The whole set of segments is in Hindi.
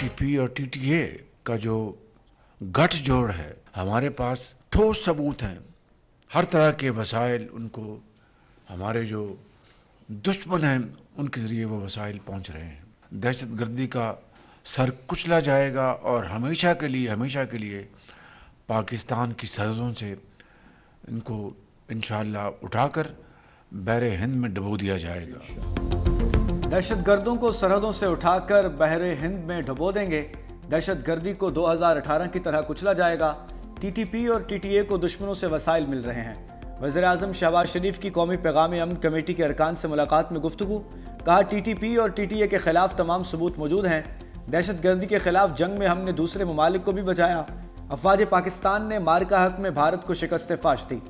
टीटीपी और टीटीए का जो गठजोड़ है, हमारे पास ठोस सबूत हैं, हर तरह के वसाइल उनको, हमारे जो दुश्मन हैं उनके ज़रिए वो वसाइल पहुंच रहे हैं। दहशतगर्दी का सर कुचला जाएगा और हमेशा के लिए पाकिस्तान की सरहदों से इनको इंशाअल्लाह उठाकर बहरे हिंद में डुबो दिया जाएगा। दहशतगर्दों को सरहदों से उठाकर बहरे हिंद में डुबो देंगे। दहशतगर्दी को 2018 की तरह कुचला जाएगा। टीटीपी और टीटीए को दुश्मनों से वसाइल मिल रहे हैं। वज़ीर-ए-आज़म शहबाज शरीफ की कौमी पैगाम अमन कमेटी के अरकान से मुलाकात में गुफ्तगू। कहा, टीटीपी और टीटीए के खिलाफ तमाम सबूत मौजूद हैं। दहशतगर्दी के खिलाफ जंग में हमने दूसरे ममालिक को भी बचाया। अफवाज पाकिस्तान ने मार्का हक में भारत को शिकस्त फाश दी।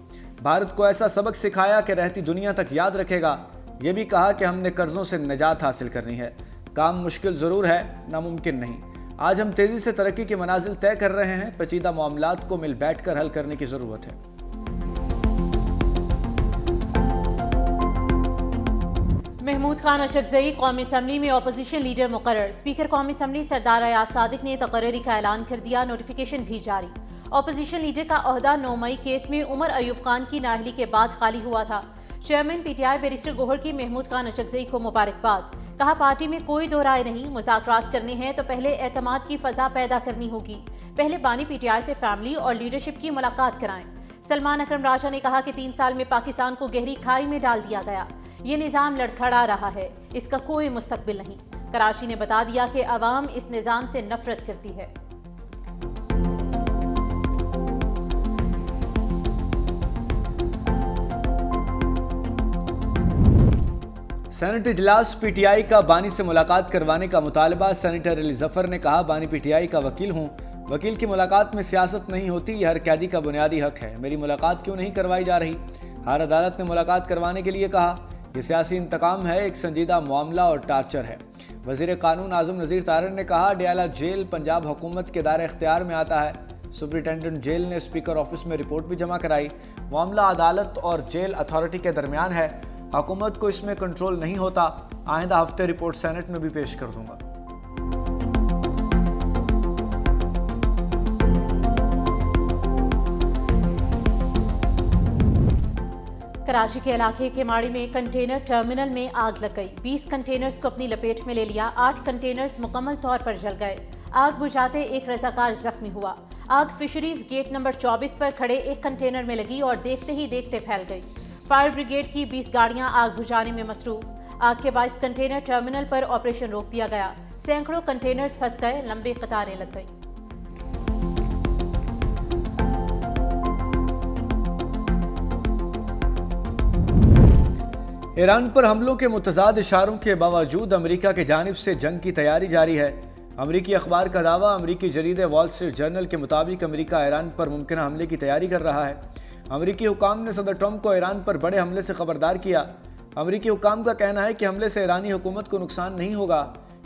भारत को ऐसा सबक सिखाया कि रहती दुनिया तक याद रखेगा। ये भी कहा कि हमने कर्जों से निजात हासिल करनी है। काम मुश्किल ज़रूर है, नामुमकिन नहीं। आज हम तेज़ी से तरक्की के मनाजिल तय कर रहे हैं। पेचीदा मामलात को मिल बैठ कर हल करने की ज़रूरत है। महमूद खान अशरफजई कौमी असम्बली में अपोजिशन लीडर मुकर्रर। स्पीकर कौमी असम्बली सरदार अयाज सादिक ने तकर्री का ऐलान कर दिया, नोटिफिकेशन भी जारी। अपोजिशन लीडर का ओहदा 9 मई केस में उमर अयूब खान की नाअहली के बाद खाली हुआ था। चेयरमैन पीटीआई बैरिस्टर गोहर की महमूद खान अशरफजई को मुबारकबाद। कहा, पार्टी में कोई दो राय नहीं, मुज़ाकरात करने हैं तो पहले एतमाद की फ़ज़ा पैदा करनी होगी। पहले बानी पीटीआई से फैमिली और लीडरशिप की मुलाकात कराएं। सलमान अकरम राजा ने कहा कि 3 साल में पाकिस्तान को गहरी खाई में डाल दिया गया। ये निज़ाम लड़खड़ा रहा है, इसका कोई मुस्तकबिल नहीं। कराची ने बता दिया कि अवाम इस निज़ाम से नफरत करती है। सेनेट इजलास पीटीआई का बानी से मुलाकात करवाने का मुतालबा। सेनेटर अली जफर ने कहा, बानी पीटीआई का वकील हूँ, वकील की मुलाकात में सियासत नहीं होती, यह हर कैदी का बुनियादी हक है। मेरी मुलाकात क्यों नहीं करवाई जा रही? हर अदालत ने मुलाकात करवाने के लिए कहा। यह सियासी इंतकाम है, एक संजीदा मामला और टार्चर है। वजीर कानून आजम नज़ीर तारर ने कहा, डियाला जेल पंजाब हुकूमत के दायरे इख्तियार में आता है। सुपरिटेंडेंट जेल ने स्पीकर ऑफिस में रिपोर्ट भी जमा कराई। मामला अदालत और जेल अथॉरिटी के दरमियान है, हुकूमत को इसमें कंट्रोल नहीं होता। आइंदा हफ्ते रिपोर्ट सेनेट में भी पेश कर दूंगा। कराची के इलाके केमाड़ी में कंटेनर टर्मिनल में आग लग गई। 20 कंटेनर्स को अपनी लपेट में ले लिया। 8 कंटेनर्स मुकम्मल तौर पर जल गए। आग बुझाते एक रजाकार जख्मी हुआ। आग फिशरीज गेट नंबर 24 पर खड़े एक कंटेनर में लगी और देखते ही देखते फैल गई। फायर ब्रिगेड की 20 गाड़ियां आग बुझाने में मसरूफ। आग के बायस कंटेनर टर्मिनल पर ऑपरेशन रोक दिया गया। सैकड़ों कंटेनर्स फंस गए, लंबी कतारें लग गई। ईरान पर हमलों के मुतज़ाद इशारों के बावजूद अमेरिका की जानिब से जंग की तैयारी जारी है। अमेरिकी अखबार का दावा। अमेरिकी जरीदे वॉल स्ट्रीट जर्नल के मुताबिक अमेरिका ईरान पर मुमकिन हमले की तैयारी कर रहा है। अमेरिकी हुकाम ने सदर ट्रंप को ईरान पर बड़े हमले से खबरदार किया। अमेरिकी हुकाम का कहना है कि हमले से ईरानी हुकूमत को नुकसान नहीं होगा।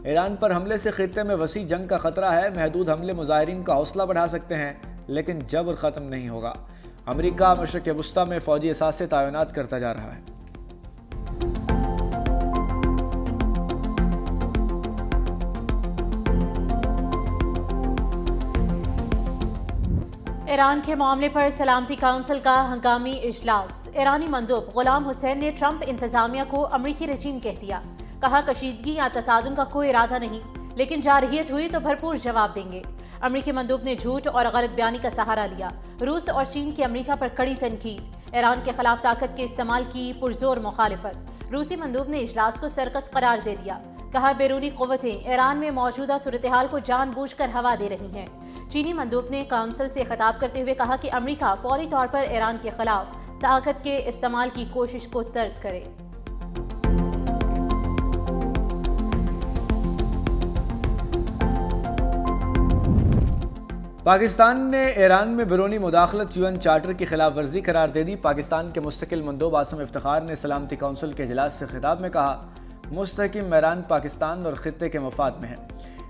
ईरान पर हमले से खित्ते में वसी जंग का खतरा है। महदूद हमले मुजाहिरीन का हौसला बढ़ा सकते हैं, लेकिन जबर ख़त्म नहीं होगा। अमेरिका मशरिक़ वुस्ता में फ़ौजी असासे तैनात करता जा रहा है। ईरान के मामले पर सलामती काउंसिल का हंगामी इजलास। ईरानी मंदूब गुलाम हुसैन ने ट्रंप इंतजामिया को अमरीकी रजीम कह दिया। कहा, कशीदगी या तसादुम का कोई इरादा नहीं, लेकिन जारहियत हुई तो भरपूर जवाब देंगे। अमरीकी मंदूब ने झूठ और गलत बयानी का सहारा लिया। रूस और चीन की अमरीका पर कड़ी तनकीद। ईरान के खिलाफ ताकत के इस्तेमाल की पुरजोर मुखालिफत। रूसी मंदूब ने इजलास को सर्कस करार दे दिया। कहा, बैरूनी क़ुव्वतें ईरान में मौजूदा सूरत-ए-हाल को जानबूझकर हवा दे रही हैं। चीनी मंदूब ने काउंसिल से खिताब करते हुए कहा कि अमरीका फौरी तौर पर ईरान के खिलाफ ताकत के इस्तेमाल की कोशिश को तर्क करे। पाकिस्तान ने ईरान में बैरूनी मुदाखलत यूएन चार्टर की खिलाफ वर्जी करार दे दी। पाकिस्तान के मुस्तकिल मंदूब आसिम इफ्तिखार ने सलामती काउंसिल के इजलास से खिताब में कहा, मुस्तहकिम ईरान पाकिस्तान और खित्ते के मफाद में है।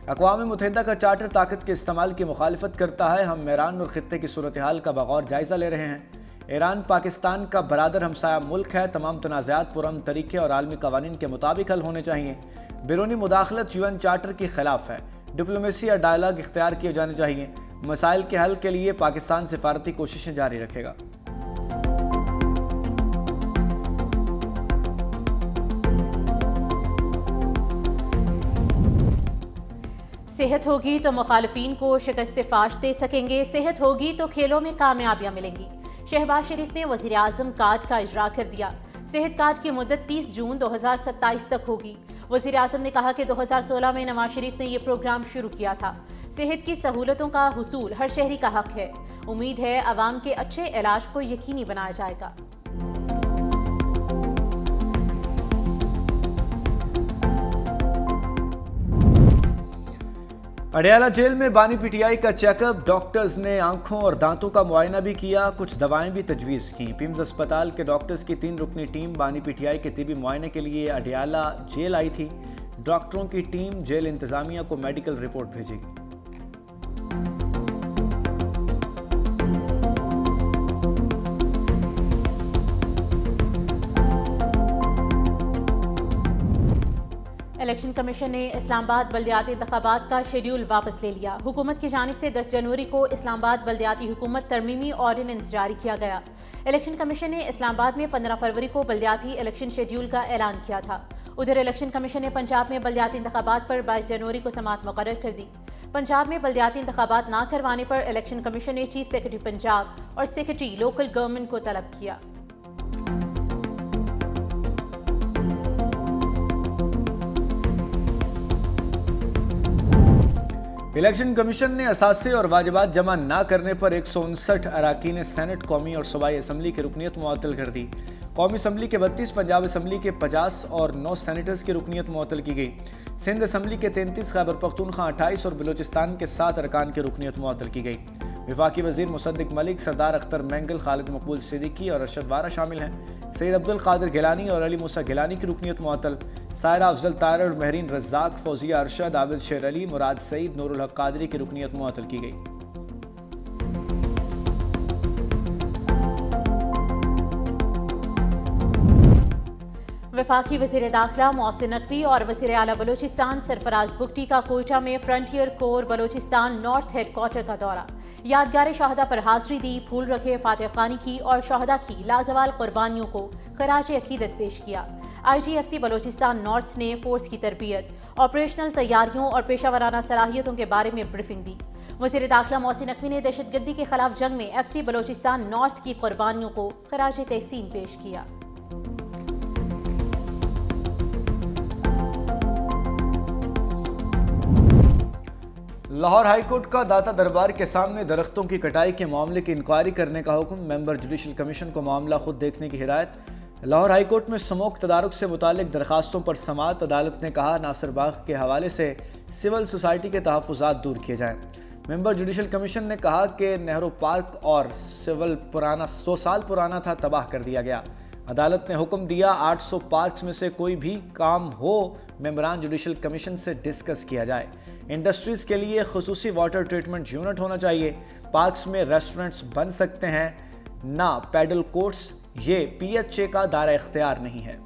अक़वाम मुत्तहिदा का चार्टर ताकत के इस्तेमाल की मुखालिफत करता है। हम ईरान और खित्ते की सूरत हाल का बगौर जायज़ा ले रहे हैं। ईरान पाकिस्तान का बरादर हमसाया मुल्क है। तमाम तनाज़ात पुरअमन तरीके और आलमी कवानीन के मुताबिक हल होने चाहिए। बैरूनी मुदाखलत यूएन चार्टर के खिलाफ है। डिप्लोमेसी या डायलॉग इख्तियार किए जाने चाहिए। मसाइल के हल के लिए पाकिस्तान सिफारती कोशिशें जारी रखेगा। सेहत होगी तो मुखालिफिन को शिकस्त फाश दे सकेंगे, सेहत होगी तो खेलों में कामयाबियां मिलेंगी। शहबाज शरीफ ने वज़ीर आज़म कार्ड का इजरा कर दिया। सेहत कार्ड की मुद्दत 30 जून 2027 तक होगी। वज़ीर आज़म ने कहा कि 2016 में नवाज शरीफ ने यह प्रोग्राम शुरू किया था। सेहत की सहूलतों का हुसूल हर शहरी का हक है। उम्मीद है अवाम के अच्छे इलाज को यकीनी बनाया जाएगा। अडयाला जेल में बानी पीटीआई का चेकअप। डॉक्टर्स ने आंखों और दांतों का मुआयना भी किया, कुछ दवाएं भी तजवीज़ की। पिम्स अस्पताल के डॉक्टर्स की 3 रुकनी टीम बानी पीटीआई के तिबी मुआयने के लिए अडयाला जेल आई थी। डॉक्टरों की टीम जेल इंतजामिया को मेडिकल रिपोर्ट भेजेगी। इलेक्शन कमीशन ने इस्लामाबाद बल्दियाती इंतखाबात का शेड्यूल वापस ले लिया। हुकूमत की जानिब से 10 जनवरी को इस्लामाबाद बल्दियाती हुकूमत तरमीमी ऑर्डिनेंस जारी किया गया। इलेक्शन कमीशन ने इस्लामाबाद में 15 फरवरी को बल्दियाती इलेक्शन शेड्यूल का ऐलान किया था। उधर इलेक्शन कमीशन ने पंजाब में बल्दियाती इंतखाबात पर 22 जनवरी को समाअत मुकर्रर कर दी। पंजाब में बल्दियाती इंतखाबात ना करवाने पर इलेक्शन कमीशन ने चीफ सेक्रेटरी पंजाब और सेक्रेटरी लोकल गवर्नमेंट को तलब किया। इलेक्शन कमीशन ने असासे और वाजिबात जमा ना करने पर 159 अरकान सेनेट, कौमी और सूबाई असम्बली की रुकनीत मुअत्तल कर दी। कौमी असम्बली के 32, पंजाब असम्बली के 50 और 9 सेनेटर्स की रुकनीत मुअत्तल की गई। सिंध असम्बली के 33, खैबर पख्तूनख्वा 28 और बलूचिस्तान के 7 अरकान की रुकनीत मुअत्तल की गई। वफाकी वजीर मुसद्दिक मलिक, सरदार अख्तर मैंगल, खालिद मकबूल सिद्दीकी और अरशद वारा शामिल हैं। सैयद अब्दुल कादिर गिलानी और अली मूसा गिलानी की रुकनीत मुअत्तल। सायरा अफजल तायर और महरीन रज़ाक, फौजिया अरशद, आबिद शेर अली, मुराद सईद, नूरुल हक कादरी की रुकनीत मुअत्तल की गई। वफाकी वज़ीर दाखिला मोहसिन नकवी और वज़ीर आला बलूचिस्तान सरफराज बुगटी का कोयटा में frontier core Balochistan north headquarter का दौरा। यादगार शहदा पर हाजिरी दी, फूल रखे, फातह खानी की और शहदा की लाजवाल कुर्बानियों को खराज अकीदत पेश किया। IGFC बलूचिस्तान नॉर्थ ने फोर्स की तरबियत, ऑपरेशनल तैयारियों और पेशावराना सलाहियतों के बारे में ब्रीफिंग दी। वज़ीर दाखिला मोहसिन नकवी ने दहशतगर्दी के खिलाफ जंग में FC बलूचिस्तान नॉर्थ की कुर्बानियों को खराज तहसीन पेश किया। लाहौर हाईकोर्ट का दाता दरबार के सामने दरख्तों की कटाई के मामले की इंक्वायरी करने का हुक्म। मेंबर जुडिशल कमीशन को मामला खुद देखने की हिदायत। लाहौर हाईकोर्ट में स्मोक तदारुक से मुतालिक दरखास्तों पर समाअत। अदालत ने कहा नासिर बाग के हवाले से सिविल सोसाइटी के तहफ़्फ़ुज़ात दूर किए जाएँ। मेंबर जुडिशल कमीशन ने कहा कि नेहरू पार्क और सिविल पुराना 100 साल पुराना था, तबाह कर दिया गया। अदालत ने हुक्म दिया 800 पार्क्स में से कोई भी काम हो मेंबरान जुडिशल कमीशन से डिस्कस किया जाए। इंडस्ट्रीज के लिए खुसूसी वाटर ट्रीटमेंट यूनिट होना चाहिए। पार्क्स में रेस्टोरेंट्स बन सकते हैं, ना पैडल कोर्ट्स। ये PHA का दायरा इख्तियार नहीं है।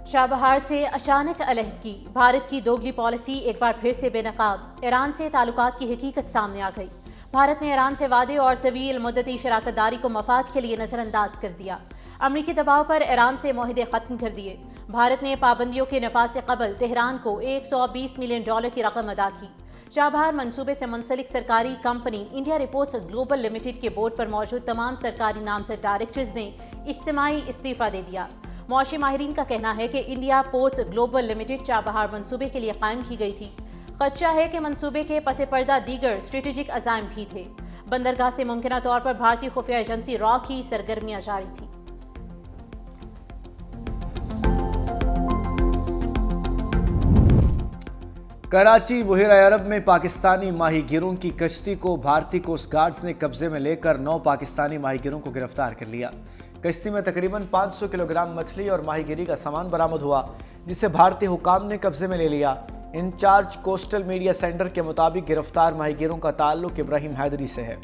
शाहबहार से अचानक अलहदगी, भारत की दोगली पॉलिसी एक बार फिर से बेनकाब। ईरान से ताल्लुकात की हकीकत सामने आ गई। भारत ने ईरान से वादे और तवील मुद्दती शराकतदारी को मफाद के लिए नजरअंदाज कर दिया। अमरीकी दबाव पर ईरान से मुआहदे खत्म कर दिए। भारत ने पाबंदियों के नफाज से कबल तेहरान को $120 मिलियन की रकम अदा की। चाबहार मंसूबे से मुंसलिक सरकारी company India reports global limited के बोर्ड पर मौजूद तमाम सरकारी नामजद डायरेक्टर्स ने इज्तिमाई इस्तीफा दे दिया। मुआशी माहिरीन का कहना है कि India ports global limited Chabahar मंसूबे के लिए कायम की गई थी। खदशा है कि मंसूबे के पसे पर्दा दीगर स्ट्रेटेजिक अज़ाइम भी थे। बंदरगाह से मुमकिना तौर पर भारतीय खुफिया एजेंसी रॉ की सरगर्मियां जारी थी। कराची बहिरा अरब में पाकिस्तानी माहीगीरों की कश्ती को भारतीय कोस्ट गार्ड्स ने कब्जे में लेकर 9 पाकिस्तानी माहीगीरों को गिरफ्तार कर लिया। कश्ती में तकरीबन 500 किलोग्राम मछली और माहीगीरी का सामान बरामद हुआ, जिसे भारतीय हुकाम ने कब्जे में ले लिया। इंचार्ज कोस्टल मीडिया सेंटर के मुताबिक गिरफ्तार माहीगीरों का ताल्लुक इब्राहिम हैदरी से है।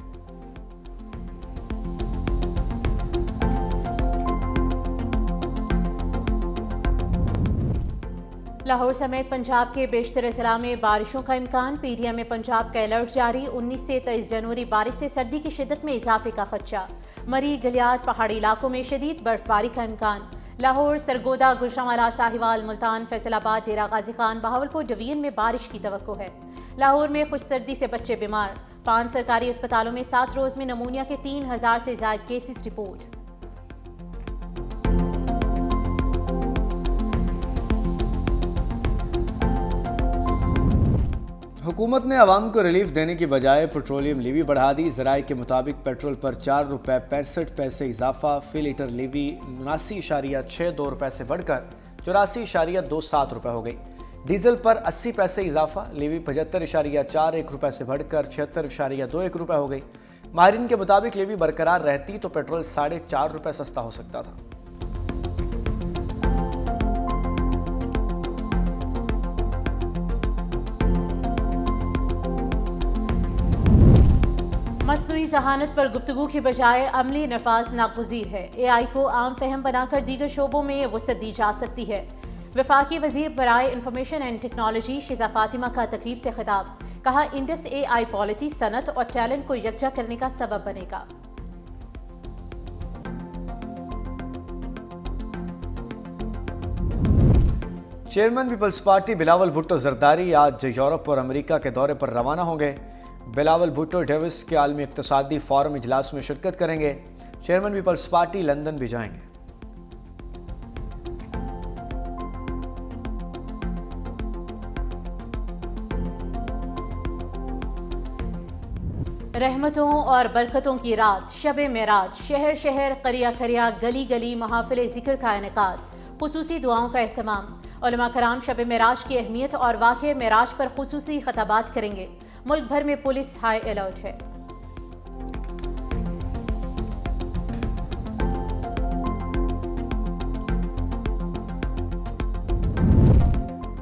लाहौर समेत पंजाब के बेशतर जिला में बारिशों का इम्कान। पीडीएम में पंजाब का अलर्ट जारी। 19 से 23 जनवरी बारिश से सर्दी की शिद्दत में इजाफे का खदशा। मरी, गलियात, पहाड़ी इलाकों में शदीद बर्फबारी का इम्कान। लाहौर, सरगोदा, गुजरांवाला, साहिवाल, मुल्तान, फैसलाबाद, डेरा गाजी खान, बहावलपुर डिवीजन में बारिश की तवक्को है। लाहौर में खुश सर्दी से बच्चे बीमार। 5 सरकारी अस्पतालों में 7 रोज में नमूनिया के 3000 से ज्यादा केसेस रिपोर्ट। हुकूमत ने आवाम को रिलीफ देने की बजाय पेट्रोलियम लीवी बढ़ा दी। ज़राए के मुताबिक पेट्रोल पर 4 रुपये 65 पैसे इजाफा। फी लीटर लीवी 79.62 रुपये से बढ़कर 84.27 रुपये हो गई। डीजल पर 80 पैसे इजाफा। लीवी 75.41 रुपये से बढ़कर 76.21 रुपये हो गई। माहिरीन के मुताबिक लीवी बरकरार रहती तो पेट्रोल 4.5 रुपये सस्ता हो सकता था। मसनूई जहानत पर गुफ्तगू की बजाय अमली नफाज नागुज़ीर है। AI को आम फहम बनाकर दीगर शोबों में वसअत दी जा सकती है। वफाकी वजीर बराए इंफॉर्मेशन एंड टेक्नोलॉजी शिजा फातिमा का तकरीब से खिताब। कहा, इंडस AI पॉलिसी सनत और टैलेंट को यकजा करने का सबब बनेगा। Chairman people's party Bilawal Bhutto Zardari आज यूरोप और अमेरिका के दौरे पर रवाना होंगे। बिलावल भुट्टो डेविस के आलमी इक्तसादी फोरम इजलास में शिरकत करेंगे। चेयरमैन पीपल्स पार्टी लंदन भी जाएंगे। रहमतों और बरकतों की रात, शब मेराज, शहर शहर, करिया करिया, गली गली महफिल जिक्र का इनेकाद, खुसूसी दुआओं का एहतमाम। उलमा कराम शब मेराज की अहमियत और वाक़े मेराज पर खुसूसी खताबात करेंगे। मुल्क भर में पुलिस हाई अलर्ट है।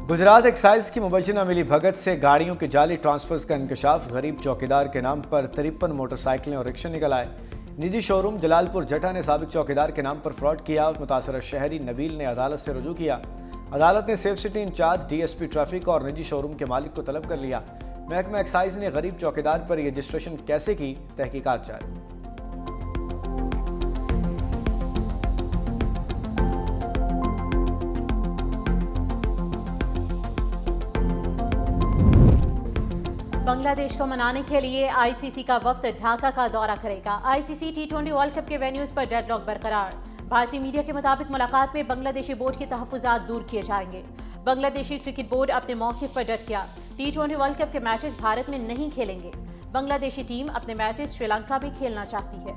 गुजरात एक्साइज की मुबैना मिली भगत से गाड़ियों के जाली ट्रांसफर्स का इंकशाफ। गरीब चौकीदार के नाम पर 53 मोटरसाइकिलें और रिक्शे निकल आए। निजी शोरूम जलालपुर जटा ने साबिक चौकीदार के नाम पर फ्रॉड किया। मुतासरा शहरी नबील ने अदालत से रुजू किया। अदालत ने safe city in charge, DSP traffic और निजी शोरूम के मालिक को तलब कर लिया। महकमा एक्साइज ने गरीब चौकीदार पर रजिस्ट्रेशन कैसे की, तहकीकात जारी। बांग्लादेश को मनाने के लिए ICC का वफ्द ढाका का दौरा करेगा। ICC T20 वर्ल्ड कप के वेन्यूज पर डेडलॉक बरकरार। भारतीय मीडिया के मुताबिक मुलाकात में बांग्लादेशी बोर्ड के तहफ़्फ़ुज़ात दूर किए जाएंगे। बांग्लादेशी क्रिकेट बोर्ड अपने मौक़िफ़ पर डट गया। T20 वर्ल्ड कप के मैचेस भारत में नहीं खेलेंगे। बांग्लादेशी टीम अपने मैचेस श्रीलंका में खेलना चाहती है।